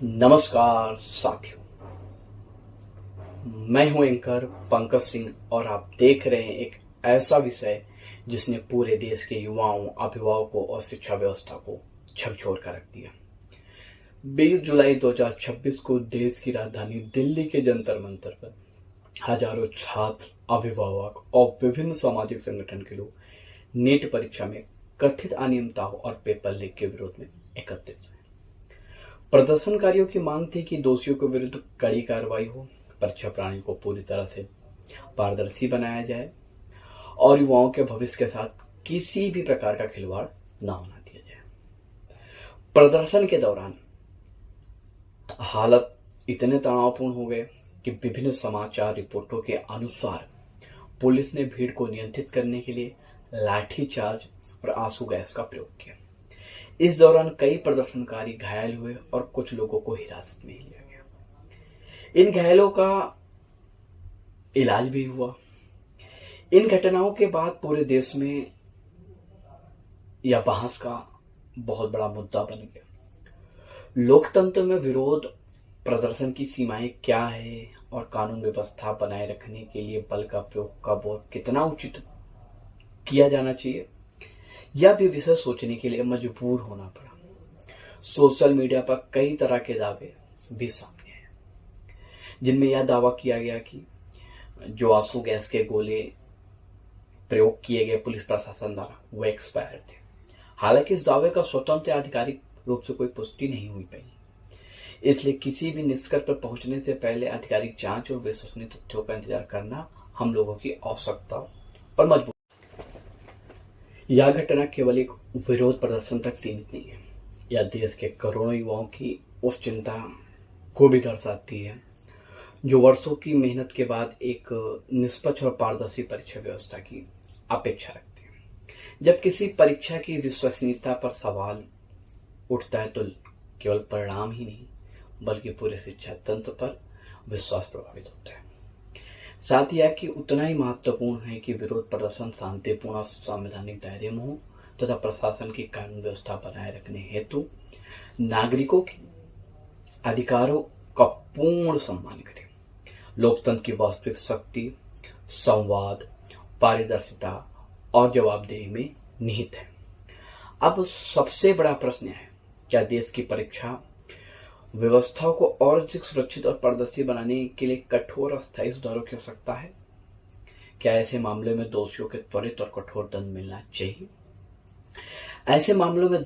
नमस्कार साथियों, मैं हूं एंकर पंकज सिंह और आप देख रहे हैं एक ऐसा विषय जिसने पूरे देश के युवाओं, अभिभावकों और शिक्षा व्यवस्था को झकझोर कर रख दिया। 20 जुलाई 2026 को देश की राजधानी दिल्ली के जंतर मंतर पर हजारों छात्र, अभिभावक और विभिन्न सामाजिक संगठन के लोग नीट परीक्षा में कथित अनियमितताओं और पेपर लीक के विरोध में एकत्रित हुए। प्रदर्शनकारियों की मांग थी कि दोषियों के विरुद्ध कड़ी कार्रवाई हो, परीक्षा प्रणाली को पूरी तरह से पारदर्शी बनाया जाए और युवाओं के भविष्य के साथ किसी भी प्रकार का खिलवाड़ न होना दिया जाए। प्रदर्शन के दौरान हालत इतने तनावपूर्ण हो गए कि विभिन्न समाचार रिपोर्टों के अनुसार पुलिस ने भीड़ को नियंत्रित करने के लिए लाठीचार्ज और आंसू गैस का प्रयोग किया। इस दौरान कई प्रदर्शनकारी घायल हुए और कुछ लोगों को हिरासत में लिया गया। इन घायलों का इलाज भी हुआ। इन घटनाओं के बाद पूरे देश में यह बहस का बहुत बड़ा मुद्दा बन गया। लोकतंत्र में विरोध प्रदर्शन की सीमाएं क्या है और कानून व्यवस्था बनाए रखने के लिए बल का प्रयोग कब और कितना उचित किया जाना चाहिए, यह भी विषय सोचने के लिए मजबूर होना पड़ा। सोशल मीडिया पर कई तरह के दावे भी सामने आए, जिनमें यह दावा किया गया कि जो आंसू गैस के गोले प्रयोग किए गए पुलिस प्रशासन द्वारा वो एक्सपायर थे। हालांकि इस दावे का स्वतंत्र आधिकारिक रूप से कोई पुष्टि नहीं हुई पाई, इसलिए किसी भी निष्कर्ष पर पहुंचने से पहले आधिकारिक जांच और विश्वसनीय तथ्यों का इंतजार करना हम लोगों की आवश्यकता और मजबूरी। यह घटना केवल एक विरोध प्रदर्शन तक सीमित नहीं है। यह देश के करोड़ों युवाओं की उस चिंता को भी दर्शाती है जो वर्षों की मेहनत के बाद एक निष्पक्ष और पारदर्शी परीक्षा व्यवस्था की अपेक्षा रखते हैं। जब किसी परीक्षा की विश्वसनीयता पर सवाल उठता है तो केवल परिणाम ही नहीं बल्कि पूरे शिक्षा तंत्र पर विश्वास प्रभावित होता है। साथ ही कि उतना ही महत्वपूर्ण है कि विरोध प्रदर्शन शांतिपूर्ण और संवैधानिक दायरे में हो तथा प्रशासन की कानून व्यवस्था बनाए रखने हेतु नागरिकों के अधिकारों का पूर्ण सम्मान करे। लोकतंत्र की वास्तविक शक्ति संवाद, पारदर्शिता और जवाबदेही में निहित है। अब सबसे बड़ा प्रश्न है, क्या देश की परीक्षा व्यवस्था को और अधिक सुरक्षित और पारदर्शी बनाने के लिए कठोर और स्थायी सुधारों की आवश्यकता है? क्या ऐसे मामलों में दोषियों के त्वरित और कठोर दंड मिलना चाहिए? ऐसे मामलों में